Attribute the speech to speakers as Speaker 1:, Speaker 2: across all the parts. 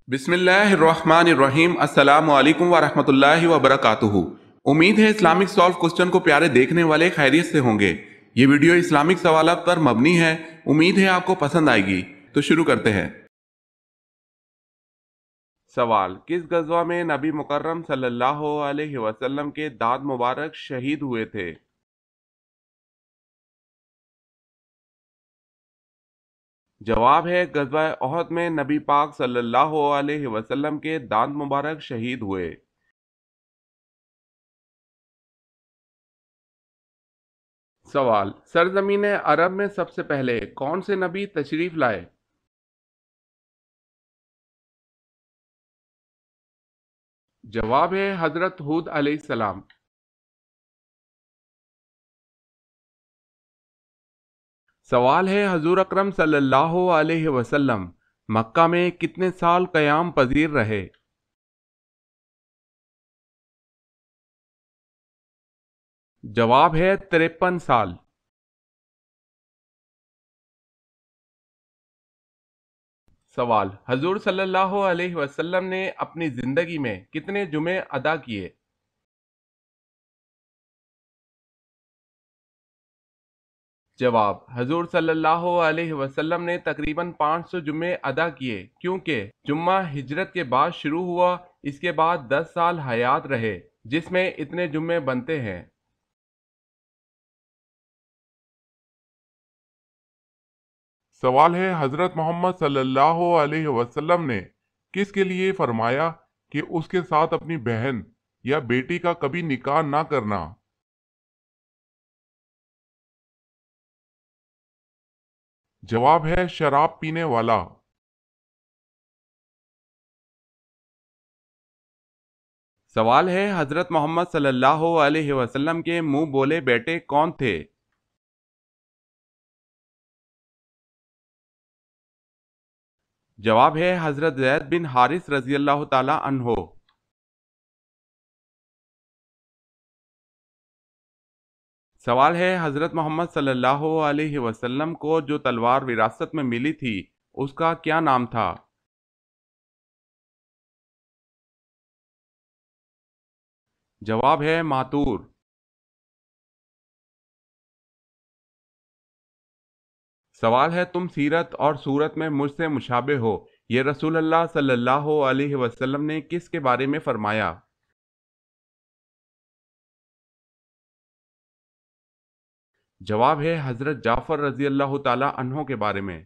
Speaker 1: بسم اللہ الرحمن الرحیم السلام علیکم ورحمۃ اللہ وبرکاتہ۔ امید ہے اسلامک سالو کوسچن کو پیارے دیکھنے والے خیریت سے ہوں گے۔ یہ ویڈیو اسلامک سوالات پر مبنی ہے، امید ہے آپ کو پسند آئے گی۔ تو شروع کرتے ہیں۔ سوال: کس غزوہ میں نبی مکرم صلی اللہ علیہ وسلم کے دانت مبارک شہید ہوئے تھے؟ جواب ہے غزوہ احد میں نبی پاک صلی اللہ علیہ وسلم کے دانت مبارک شہید ہوئے۔ سوال: سرزمین عرب میں سب سے پہلے کون سے نبی تشریف لائے؟ جواب ہے حضرت ہود علیہ السلام۔ سوال ہے حضور اکرم صلی اللہ علیہ وسلم مکہ میں کتنے سال قیام پذیر رہے؟ جواب ہے 53 سال۔ سوال: حضور صلی اللہ علیہ وسلم نے اپنی زندگی میں کتنے جمعے ادا کیے؟ جواب: حضور صلی اللہ علیہ وسلم نے تقریباً 500 جمعے ادا کیے، کیونکہ جمعہ ہجرت کے بعد شروع ہوا، اس کے بعد 10 سال حیات رہے، جس میں اتنے جمعے بنتے ہیں۔
Speaker 2: سوال ہے حضرت محمد صلی اللہ علیہ وسلم نے کس کے لیے فرمایا کہ اس کے ساتھ اپنی بہن یا بیٹی کا کبھی نکاح نہ کرنا؟ جواب ہے شراب پینے والا۔
Speaker 1: سوال ہے حضرت محمد صلی اللہ علیہ وسلم کے منہ بولے بیٹے کون تھے؟ جواب ہے حضرت زید بن حارث رضی اللہ تعالی عنہ۔ سوال ہے حضرت محمد صلی اللہ علیہ وسلم کو جو تلوار وراثت میں ملی تھی اس کا کیا نام تھا؟ جواب ہے ماتور۔ سوال ہے تم سیرت اور صورت میں مجھ سے مشابہ ہو، یہ رسول اللہ صلی اللہ علیہ وسلم نے کس کے بارے میں فرمایا؟ جواب ہے حضرت جعفر رضی اللہ تعالی عنہ کے بارے میں۔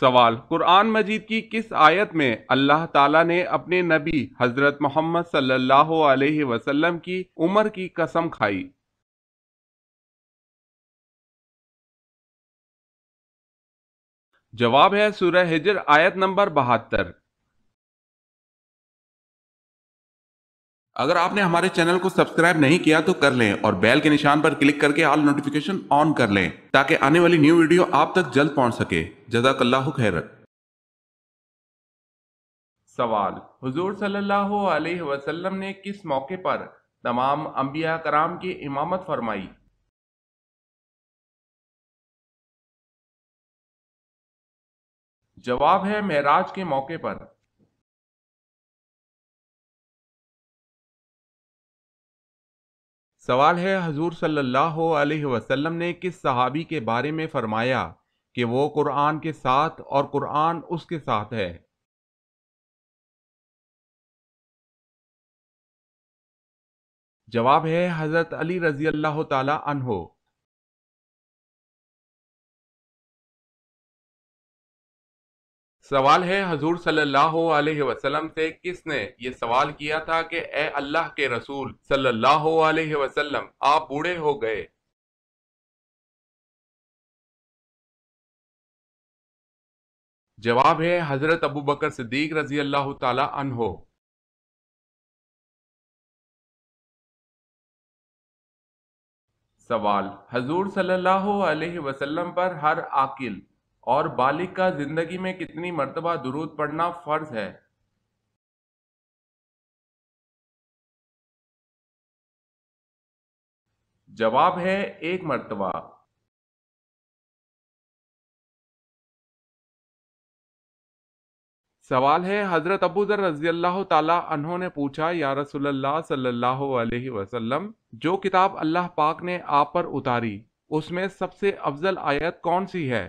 Speaker 1: سوال: قرآن مجید کی کس آیت میں اللہ تعالیٰ نے اپنے نبی حضرت محمد صلی اللہ علیہ وسلم کی عمر کی قسم کھائی؟ جواب ہے سورہ ہجر آیت نمبر 72۔ اگر آپ نے ہمارے چینل کو سبسکرائب نہیں کیا تو کر لیں اور بیل کے نشان پر کلک کر کے آل نوٹیفیکیشن آن کر لیں تاکہ آنے والی نیو ویڈیو آپ تک جلد پہنچ سکے۔ جزاک اللہ خیر۔ سوال: حضور صلی اللہ علیہ وسلم نے کس موقع پر تمام انبیاء کرام کی امامت فرمائی؟ جواب ہے معراج کے موقع پر۔ سوال ہے حضور صلی اللہ علیہ وسلم نے کس صحابی کے بارے میں فرمایا کہ وہ قرآن کے ساتھ اور قرآن اس کے ساتھ ہے؟ جواب ہے حضرت علی رضی اللہ تعالی عنہ۔ سوال ہے حضور صلی اللہ علیہ وسلم سے کس نے یہ سوال کیا تھا کہ اے اللہ کے رسول صلی اللہ علیہ وسلم آپ بوڑھے ہو گئے؟ جواب ہے حضرت ابوبکر صدیق رضی اللہ تعالی عنہ۔ سوال: حضور صلی اللہ علیہ وسلم پر ہر عاقل اور بالغ کا زندگی میں کتنی مرتبہ درود پڑھنا فرض ہے؟ جواب ہے 1 مرتبہ۔ سوال ہے حضرت ابو ذر رضی اللہ تعالی عنہ نے پوچھا یا رسول اللہ صلی اللہ علیہ وسلم جو کتاب اللہ پاک نے آپ پر اتاری اس میں سب سے افضل آیت کون سی ہے؟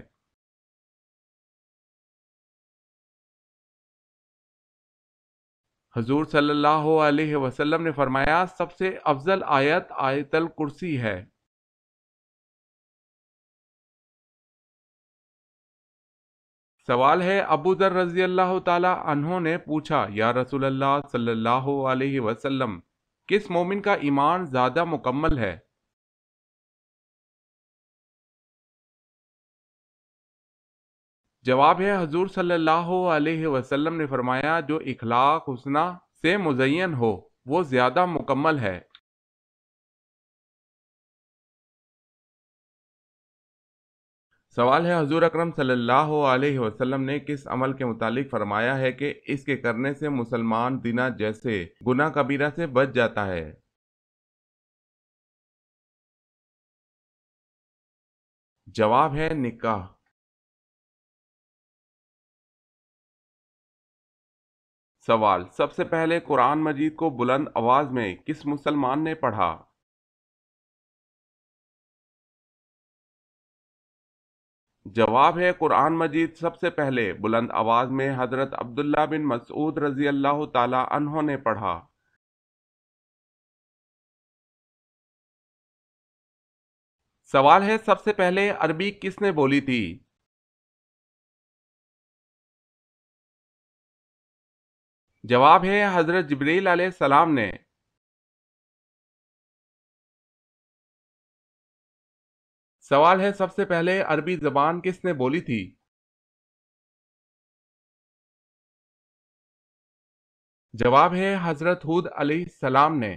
Speaker 1: حضور صلی اللہ علیہ وسلم نے فرمایا سب سے افضل آیت آیت الکرسی ہے۔ سوال ہے ابو ذر رضی اللہ تعالی عنہ نے پوچھا یا رسول اللہ صلی اللہ علیہ وسلم کس مومن کا ایمان زیادہ مکمل ہے؟ جواب ہے حضور صلی اللہ علیہ وسلم نے فرمایا جو اخلاق حسنہ سے مزین ہو وہ زیادہ مکمل ہے۔ سوال ہے حضور اکرم صلی اللہ علیہ وسلم نے کس عمل کے متعلق فرمایا ہے کہ اس کے کرنے سے مسلمان زنا جیسے گناہ کبیرہ سے بچ جاتا ہے؟ جواب ہے نکاح۔ سوال سب سے پہلے قرآن مجید کو بلند آواز میں کس مسلمان نے پڑھا؟ جواب ہے قرآن مجید سب سے پہلے بلند آواز میں حضرت عبداللہ بن مسعود رضی اللہ تعالی عنہ نے پڑھا۔ سوال ہے سب سے پہلے عربی کس نے بولی تھی؟ جواب ہے حضرت جبریل علیہ السلام نے۔ سوال ہے سب سے پہلے عربی زبان کس نے بولی تھی؟ جواب ہے حضرت ہود علیہ السلام نے۔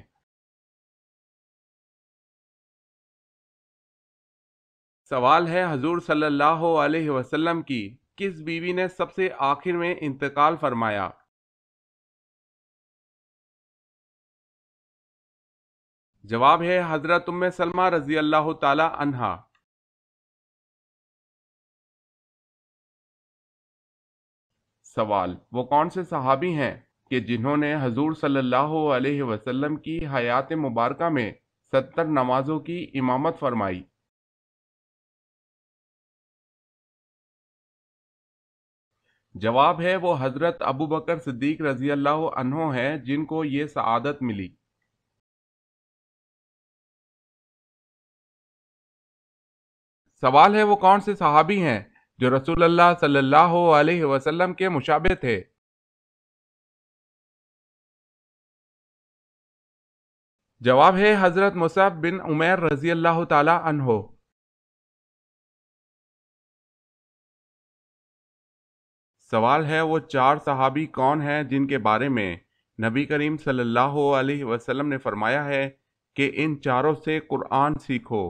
Speaker 1: سوال ہے حضور صلی اللہ علیہ وسلم کی کس بیوی نے سب سے آخر میں انتقال فرمایا؟ جواب ہے حضرت ام سلمہ رضی اللہ تعالی عنہا۔ سوال وہ کون سے صحابی ہیں کہ جنہوں نے حضور صلی اللہ علیہ وسلم کی حیات مبارکہ میں 70 نمازوں کی امامت فرمائی؟ جواب ہے وہ حضرت ابو بکر صدیق رضی اللہ عنہ ہیں جن کو یہ سعادت ملی۔ سوال ہے وہ کون سے صحابی ہیں جو رسول اللہ صلی اللہ علیہ وسلم کے مشابہ تھے؟ جواب ہے حضرت مصعب بن عمیر رضی اللہ تعالی عنہ۔ سوال ہے وہ 4 صحابی کون ہیں جن کے بارے میں نبی کریم صلی اللہ علیہ وسلم نے فرمایا ہے کہ ان چاروں سے قرآن سیکھو؟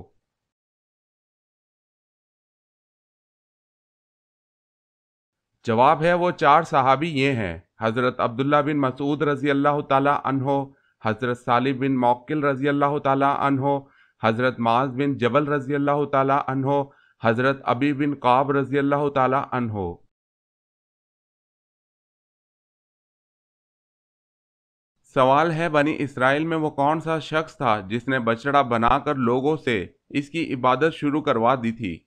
Speaker 1: جواب ہے وہ 4 صحابی یہ ہیں حضرت عبداللہ بن مسعود رضی اللہ تعالی عنہ، حضرت صالح بن موکل رضی اللہ تعالی عنہ، حضرت معاذ بن جبل رضی اللہ تعالی عنہ، حضرت ابی بن قعب رضی اللہ تعالی عنہ۔ سوال ہے بنی اسرائیل میں وہ کون سا شخص تھا جس نے بچڑا بنا کر لوگوں سے اس کی عبادت شروع کروا دی تھی؟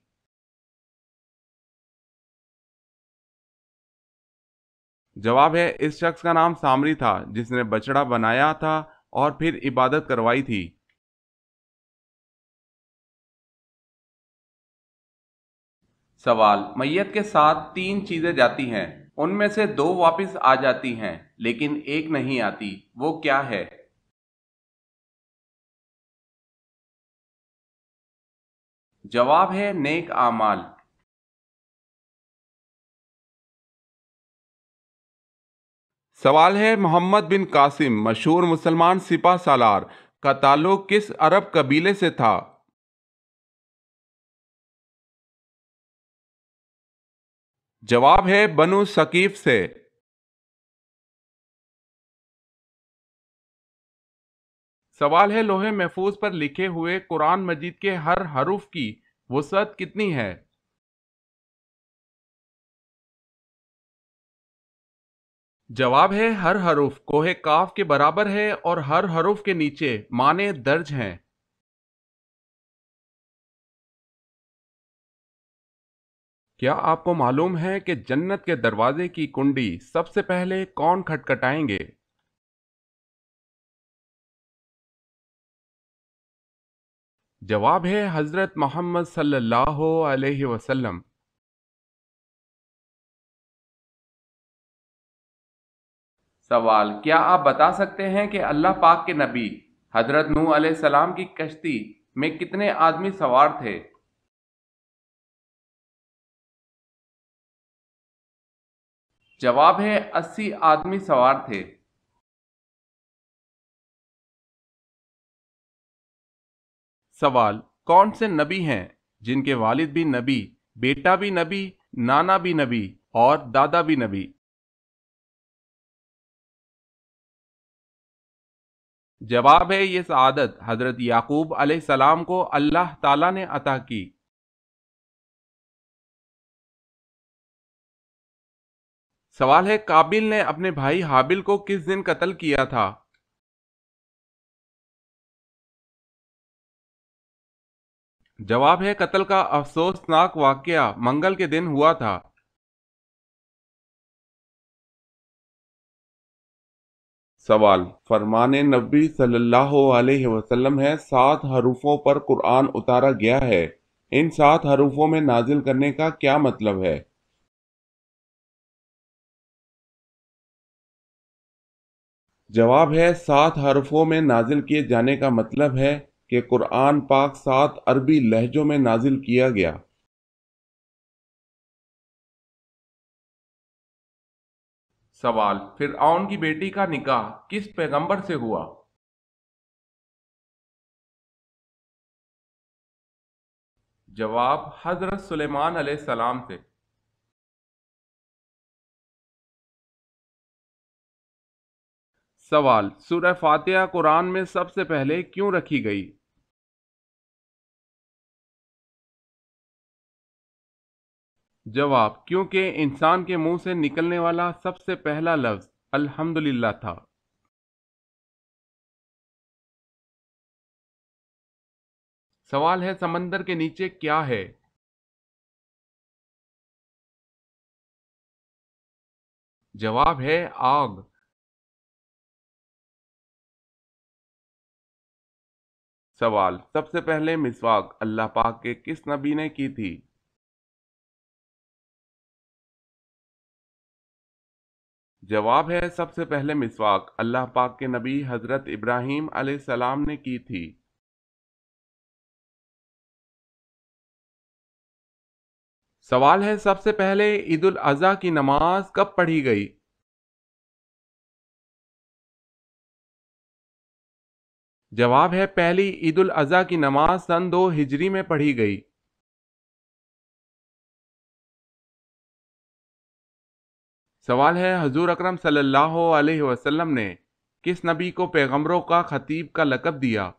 Speaker 1: جواب ہے اس شخص کا نام سامری تھا جس نے بچڑا بنایا تھا اور پھر عبادت کروائی تھی۔ سوال میت کے ساتھ 3 چیزیں جاتی ہیں ان میں سے 2 واپس آ جاتی ہیں لیکن ایک نہیں آتی، وہ کیا ہے؟ جواب ہے نیک اعمال۔ سوال ہے محمد بن قاسم مشہور مسلمان سپہ سالار کا تعلق کس عرب قبیلے سے تھا؟ جواب ہے بنو ثقیف سے۔ سوال ہے لوح محفوظ پر لکھے ہوئے قرآن مجید کے ہر حرف کی وسعت کتنی ہے؟ جواب ہے ہر حرف کوہ کاف کے برابر ہے اور ہر حرف کے نیچے معنی درج ہیں۔ کیا آپ کو معلوم ہے کہ جنت کے دروازے کی کنڈی سب سے پہلے کون کھٹکھٹائیں گے؟ جواب ہے حضرت محمد صلی اللہ علیہ وسلم۔ سوال، کیا آپ بتا سکتے ہیں کہ اللہ پاک کے نبی حضرت نوح علیہ السلام کی کشتی میں کتنے آدمی سوار تھے؟ جواب ہے 80 آدمی سوار تھے۔ سوال، کون سے نبی ہیں جن کے والد بھی نبی، بیٹا بھی نبی، نانا بھی نبی اور دادا بھی نبی؟ جواب ہے یہ سعادت حضرت یعقوب علیہ السلام کو اللہ تعالیٰ نے عطا کی۔ سوال ہے قابل نے اپنے بھائی حابل کو کس دن قتل کیا تھا؟ جواب ہے قتل کا افسوسناک واقعہ منگل کے دن ہوا تھا۔ سوال، فرمان نبی صلی اللہ علیہ وسلم ہے 7 حروفوں پر قرآن اتارا گیا ہے، ان 7 حروفوں میں نازل کرنے کا کیا مطلب ہے؟ جواب ہے 7 حرفوں میں نازل کیے جانے کا مطلب ہے کہ قرآن پاک 7 عربی لہجوں میں نازل کیا گیا۔ سوال، فرعون کی بیٹی کا نکاح کس پیغمبر سے ہوا؟ جواب حضرت سلیمان علیہ السلام سے۔ سوال، سورہ فاتحہ قرآن میں سب سے پہلے کیوں رکھی گئی؟ جواب، کیونکہ انسان کے منہ سے نکلنے والا سب سے پہلا لفظ الحمدللہ تھا۔ سوال ہے سمندر کے نیچے کیا ہے؟ جواب ہے آگ۔ سوال، سب سے پہلے مسواک اللہ پاک کے کس نبی نے کی تھی؟ جواب ہے سب سے پہلے مسواک اللہ پاک کے نبی حضرت ابراہیم علیہ السلام نے کی تھی۔ سوال ہے سب سے پہلے عید الاضحیٰ کی نماز کب پڑھی گئی؟ جواب ہے پہلی عید الاضحیٰ کی نماز سن 2 ہجری میں پڑھی گئی۔ سوال ہے حضور اکرم صلی اللہ علیہ وسلم نے کس نبی کو پیغمبروں کا خطیب کا لقب دیا؟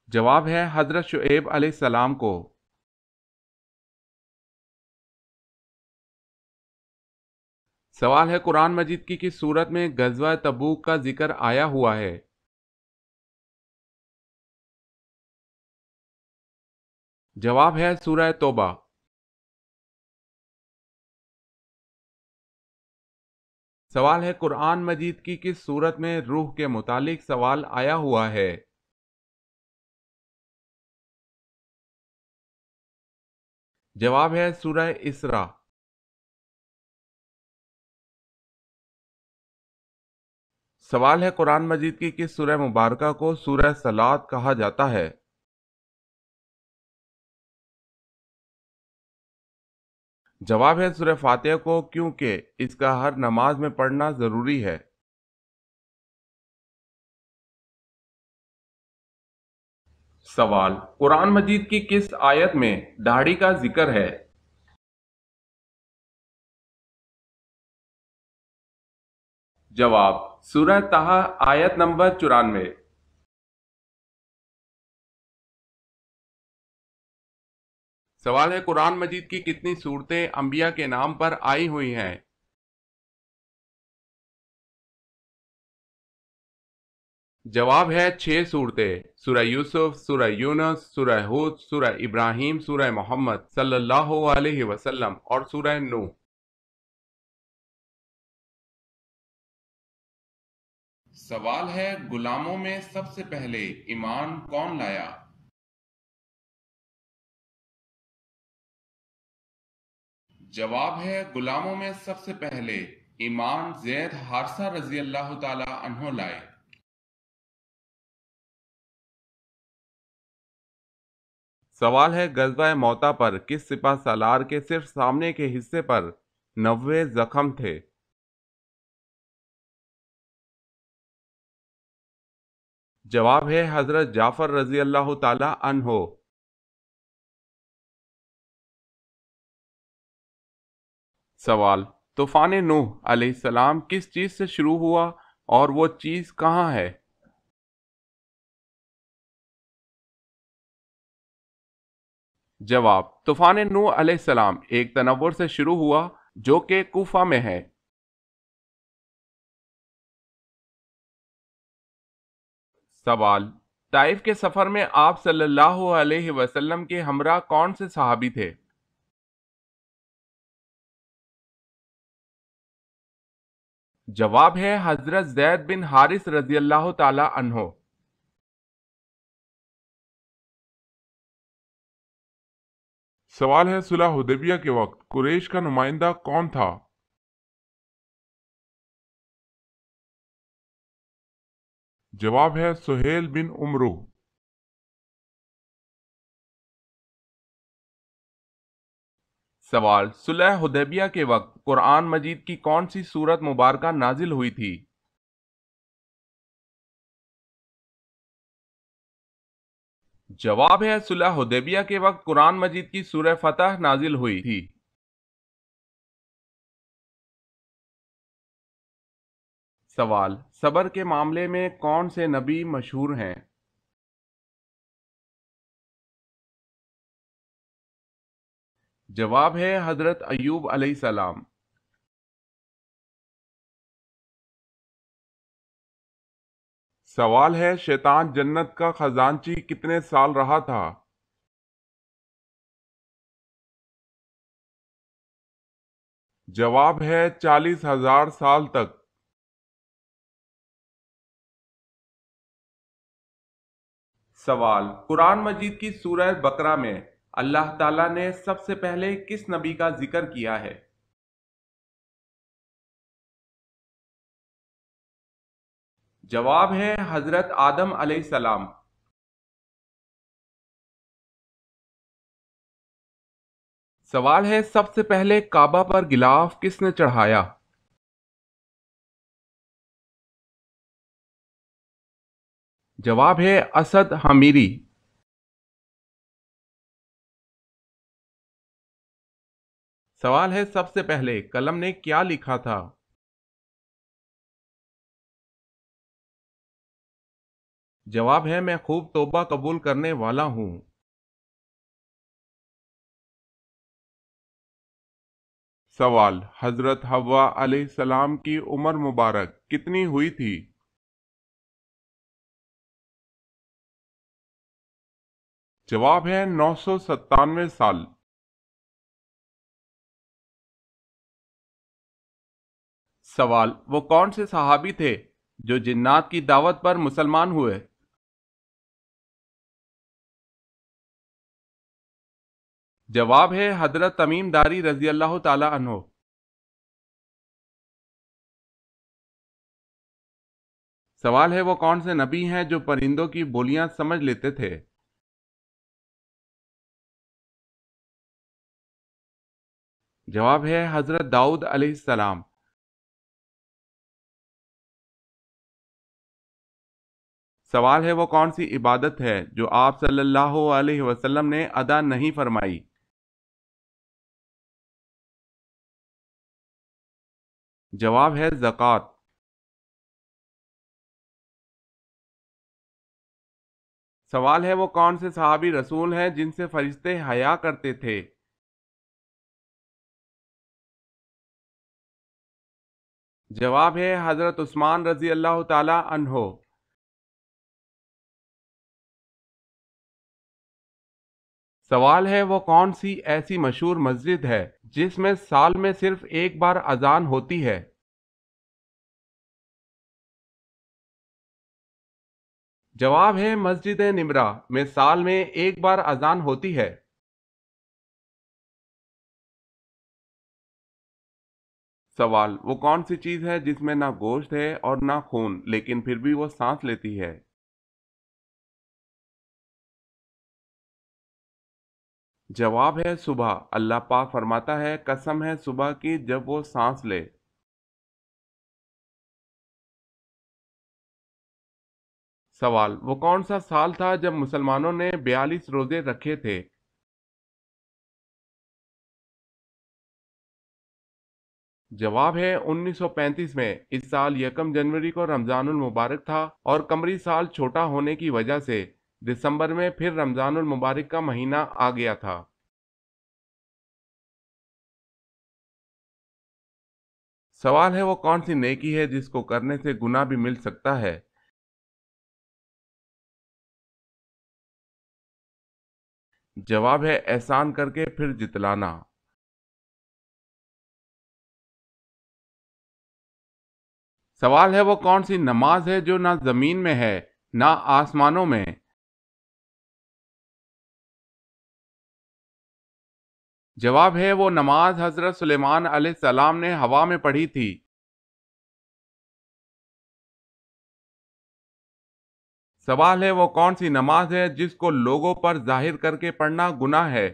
Speaker 1: جواب ہے حضرت شعیب علیہ السلام کو۔ سوال ہے قرآن مجید کی کس سورت میں غزوہ تبوک کا ذکر آیا ہوا ہے؟ جواب ہے سورہ توبہ۔ سوال ہے قرآن مجید کی کس سورت میں روح کے متعلق سوال آیا ہوا ہے؟ جواب ہے سورہ اسراء۔ سوال ہے قرآن مجید کی کس سورہ مبارکہ کو سورہ صلاۃ کہا جاتا ہے؟ جواب ہے سورہ فاتحہ کو، کیونکہ اس کا ہر نماز میں پڑھنا ضروری ہے۔ سوال، قرآن مجید کی کس آیت میں داڑھی کا ذکر ہے؟ جواب سورہ طٰہٰ آیت نمبر 94۔ سوال ہے قرآن مجید کی کتنی صورتیں انبیاء کے نام پر آئی ہوئی ہیں؟ جواب ہے 6 صورتیں: سورہ یوسف، سورہ یونس، سورہ ہود، سورہ ابراہیم، سورہ محمد صلی اللہ علیہ وسلم اور سورہ نوح۔ سوال ہے غلاموں میں سب سے پہلے ایمان کون لایا؟ جواب ہے غلاموں میں سب سے پہلے ایمان زید حارثہ رضی اللہ تعالی عنہ لائے۔ سوال ہے غزوہ موتا پر کس سپہ سالار کے صرف سامنے کے حصے پر 90 زخم تھے؟ جواب ہے حضرت جعفر رضی اللہ تعالی عنہ۔ سوال: طوفان نوح علیہ السلام کس چیز سے شروع ہوا اور وہ چیز کہاں ہے؟ جواب: طوفان نوح علیہ السلام ایک تنور سے شروع ہوا جو کہ کوفہ میں ہے۔ سوال: طائف کے سفر میں آپ صلی اللہ علیہ وسلم کے ہمراہ کون سے صحابی تھے؟ جواب ہے حضرت زید بن حارث رضی اللہ تعالی عنہ۔
Speaker 2: سوال ہے صلح حدیبیہ کے وقت قریش کا نمائندہ کون تھا؟ جواب ہے سہیل بن عمرو۔
Speaker 1: سوال: صلح حدیبیہ کے وقت قرآن مجید کی کون سی سورت مبارکہ نازل ہوئی تھی؟ جواب ہے صلح حدیبیہ کے وقت قرآن مجید کی سورہ فتح نازل ہوئی تھی۔ سوال: صبر کے معاملے میں کون سے نبی مشہور ہیں؟ جواب ہے حضرت ایوب علیہ السلام۔
Speaker 2: سوال ہے شیطان جنت کا خزانچی کتنے سال رہا تھا؟ جواب ہے 40,000 سال تک۔
Speaker 1: سوال: قرآن مجید کی سورہ بقرہ میں اللہ تعالیٰ نے سب سے پہلے کس نبی کا ذکر کیا ہے؟ جواب ہے حضرت آدم علیہ السلام۔ سوال ہے سب سے پہلے کعبہ پر غلاف کس نے چڑھایا؟ جواب ہے اسد حمیری۔ سوال ہے سب سے پہلے قلم نے کیا لکھا تھا؟ جواب ہے میں خوب توبہ قبول کرنے والا ہوں۔
Speaker 2: سوال: حضرت حوا علیہ السلام کی عمر مبارک کتنی ہوئی تھی؟ جواب ہے 997 سال۔
Speaker 1: سوال: وہ کون سے صحابی تھے جو جنات کی دعوت پر مسلمان ہوئے؟ جواب ہے حضرت تمیم داری رضی اللہ تعالی عنہ۔ سوال ہے وہ کون سے نبی ہیں جو پرندوں کی بولیاں سمجھ لیتے تھے؟ جواب ہے حضرت داؤد علیہ السلام۔ سوال ہے وہ کون سی عبادت ہے جو آپ صلی اللہ علیہ وسلم نے ادا نہیں فرمائی؟ جواب ہے زکوٰۃ۔ سوال ہے وہ کون سے صحابی رسول ہیں جن سے فرشتے حیا کرتے تھے؟ جواب ہے حضرت عثمان رضی اللہ تعالی عنہ۔ سوال ہے وہ کون سی ایسی مشہور مسجد ہے جس میں سال میں صرف ایک بار اذان ہوتی ہے؟ جواب ہے مسجد نمرہ میں سال میں ایک بار اذان ہوتی ہے۔ سوال وہ کون سی چیز ہے جس میں نہ گوشت ہے اور نہ خون لیکن پھر بھی وہ سانس لیتی ہے؟ جواب ہے صبح۔ اللہ پاک فرماتا ہے قسم ہے صبح کی جب وہ سانس لے۔ سوال وہ کون سا سال تھا جب مسلمانوں نے 42 روزے رکھے تھے؟ جواب ہے 1935 میں۔ اس سال یکم جنوری کو رمضان المبارک تھا اور قمری سال چھوٹا ہونے کی وجہ سے دسمبر میں پھر رمضان المبارک کا مہینہ آ گیا تھا۔ سوال ہے وہ کون سی نیکی ہے جس کو کرنے سے گناہ بھی مل سکتا ہے؟ جواب ہے احسان کر کے پھر جتلانا۔ سوال ہے وہ کون سی نماز ہے جو نہ زمین میں ہے نہ آسمانوں میں؟ جواب ہے وہ نماز حضرت سلیمان علیہ السلام نے ہوا میں پڑھی تھی۔ سوال ہے وہ کون سی نماز ہے جس کو لوگوں پر ظاہر کر کے پڑھنا گناہ ہے؟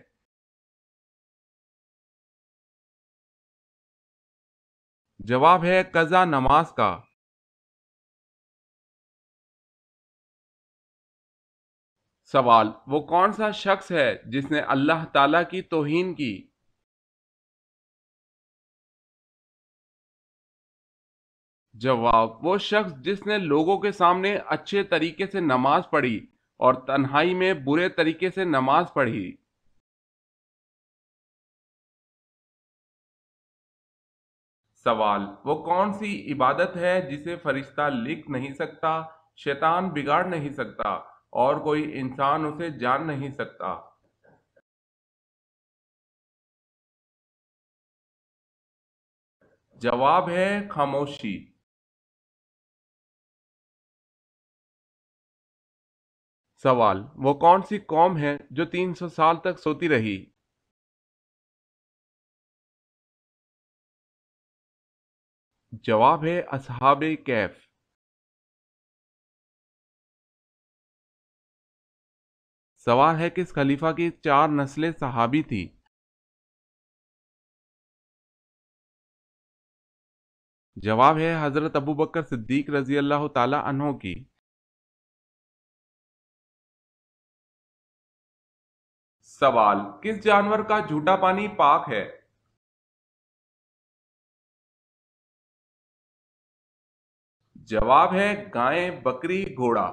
Speaker 1: جواب ہے قضا نماز کا۔ سوال وہ کون سا شخص ہے جس نے اللہ تعالیٰ کی توہین کی؟ جواب وہ شخص جس نے لوگوں کے سامنے اچھے طریقے سے نماز پڑھی اور تنہائی میں برے طریقے سے نماز پڑھی۔ سوال وہ کون سی عبادت ہے جسے فرشتہ لکھ نہیں سکتا، شیطان بگاڑ نہیں سکتا اور کوئی انسان اسے جان نہیں سکتا؟ جواب ہے خاموشی۔ سوال وہ کون سی قوم ہے جو 300 سال تک سوتی رہی؟ جواب ہے اصحاب کہف۔ سوال ہے کس خلیفہ کی 4 نسلیں صحابی تھی؟ جواب ہے حضرت ابوبکر صدیق رضی اللہ تعالی عنہ کی۔ سوال کس جانور کا جھوٹا پانی پاک ہے؟ جواب ہے گائے، بکری، گھوڑا۔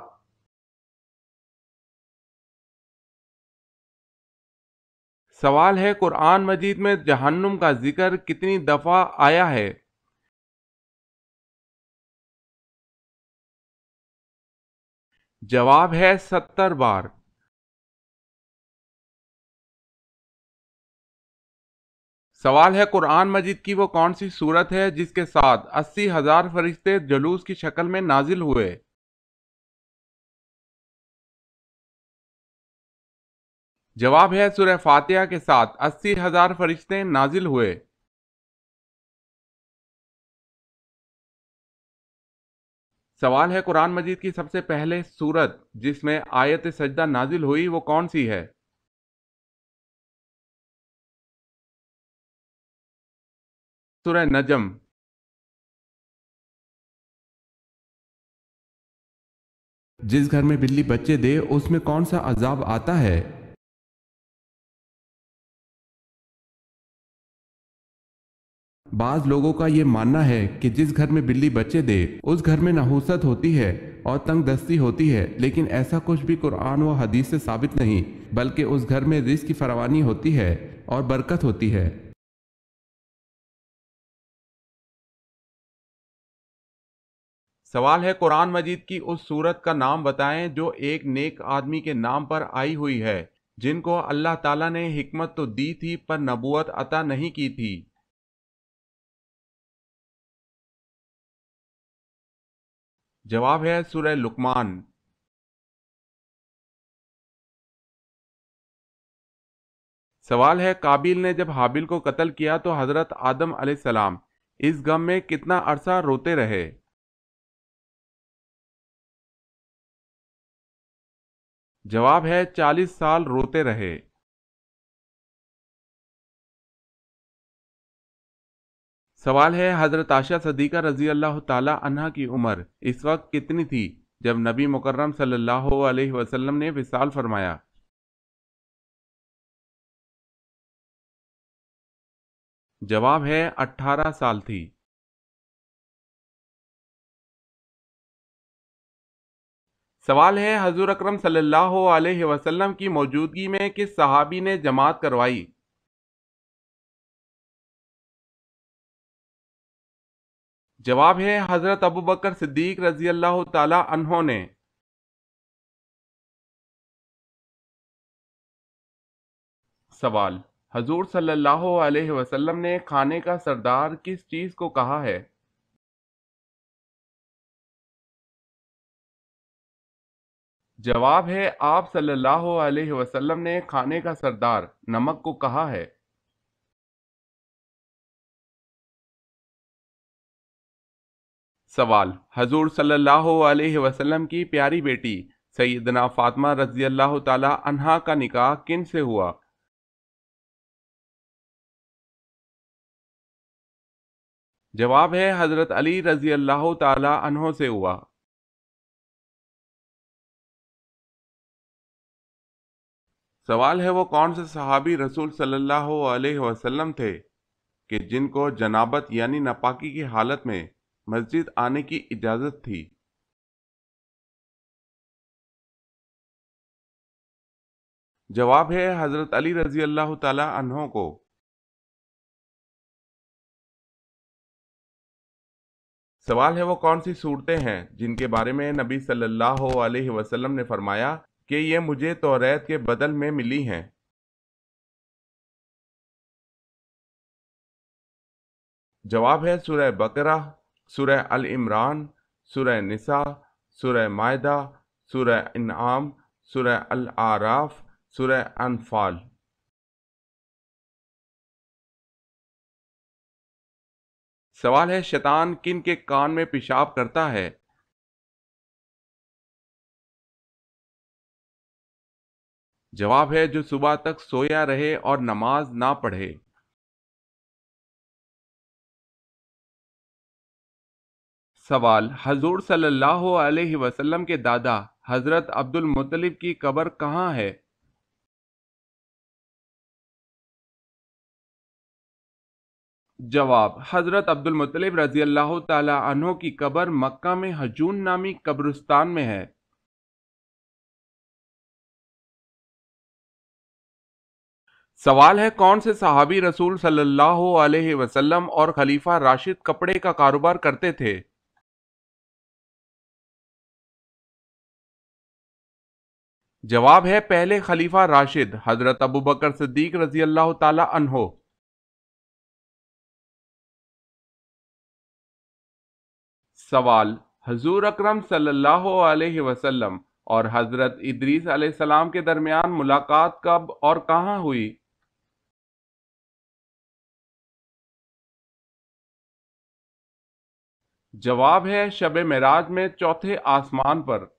Speaker 1: سوال ہے قرآن مجید میں جہنم کا ذکر کتنی دفعہ آیا ہے؟ جواب ہے 70 بار۔ سوال ہے قرآن مجید کی وہ کون سی سورت ہے جس کے ساتھ 80,000 فرشتے جلوس کی شکل میں نازل ہوئے؟ جواب ہے سورہ فاتحہ کے ساتھ 80,000 فرشتے نازل ہوئے۔ سوال ہے قرآن مجید کی سب سے پہلے سورت جس میں آیت سجدہ نازل ہوئی وہ کون سی ہے؟ سورہ نجم۔ جس گھر میں بلی بچے دے اس میں کون سا عذاب آتا ہے؟ بعض لوگوں کا یہ ماننا ہے کہ جس گھر میں بلی بچے دے اس گھر میں نحوست ہوتی ہے اور تنگ دستی ہوتی ہے، لیکن ایسا کچھ بھی قرآن و حدیث سے ثابت نہیں، بلکہ اس گھر میں رزق کی فراوانی ہوتی ہے اور برکت ہوتی ہے۔ سوال ہے، قرآن مجید کی اس سورت کا نام بتائیں جو ایک نیک آدمی کے نام پر آئی ہوئی ہے، جن کو اللہ تعالیٰ نے حکمت تو دی تھی پر نبوت عطا نہیں کی تھی۔ جواب ہے سورہ لقمان۔ سوال ہے، قابیل نے جب حابیل کو قتل کیا تو حضرت آدم علیہ السلام اس غم میں کتنا عرصہ روتے رہے؟ جواب ہے 40 سال روتے رہے۔ سوال ہے، حضرت عائشہ صدیقہ رضی اللہ تعالی عنہا کی عمر اس وقت کتنی تھی جب نبی مکرم صلی اللہ علیہ وسلم نے وصال فرمایا؟ جواب ہے 18 سال تھی۔ سوال ہے، حضور اکرم صلی اللہ علیہ وسلم کی موجودگی میں کس صحابی نے جماعت کروائی؟ جواب ہے حضرت ابوبکر صدیق رضی اللہ تعالی عنہ نے۔ سوال، حضور صلی اللہ علیہ وسلم نے کھانے کا سردار کس چیز کو کہا ہے؟ جواب ہے آپ صلی اللہ علیہ وسلم نے کھانے کا سردار نمک کو کہا ہے۔ سوال، حضور صلی اللہ علیہ وسلم کی پیاری بیٹی سیدنا فاطمہ رضی اللہ تعالی عنہا کا نکاح کن سے ہوا؟ جواب ہے حضرت علی رضی اللہ تعالی عنہ سے ہوا۔ سوال ہے، وہ کون سے صحابی رسول صلی اللہ علیہ وسلم تھے کہ جن کو جنابت یعنی ناپاکی کی حالت میں مسجد آنے کی اجازت تھی؟ جواب ہے حضرت علی رضی اللہ تعالی عنہ کو۔ سوال ہے، وہ کون سی صورتیں ہیں جن کے بارے میں نبی صلی اللہ علیہ وسلم نے فرمایا کہ یہ مجھے توریت کے بدل میں ملی ہیں؟ جواب ہے سورہ بقرہ، سورہ ال عمران، سورہ نساء، سورہ مائدہ، سورہ انعام، سورہ الاعراف، سورہ انفال۔ سوال ہے، شیطان کن کے کان میں پیشاب کرتا ہے؟ جواب ہے جو صبح تک سویا رہے اور نماز نہ پڑھے۔ سوال، حضور صلی اللہ علیہ وسلم کے دادا حضرت عبد المطلب کی قبر کہاں ہے؟ جواب، حضرت عبد المطلب رضی اللہ تعالی عنہ کی قبر مکہ میں حجون نامی قبرستان میں ہے۔ سوال ہے، کون سے صحابی رسول صلی اللہ علیہ وسلم اور خلیفہ راشد کپڑے کا کاروبار کرتے تھے؟ جواب ہے پہلے خلیفہ راشد حضرت ابوبکر صدیق رضی اللہ تعالی عنہ۔ سوال، حضور اکرم صلی اللہ علیہ وسلم اور حضرت ادریس علیہ السلام کے درمیان ملاقات کب اور کہاں ہوئی؟ جواب ہے شب معراج میں چوتھے آسمان پر۔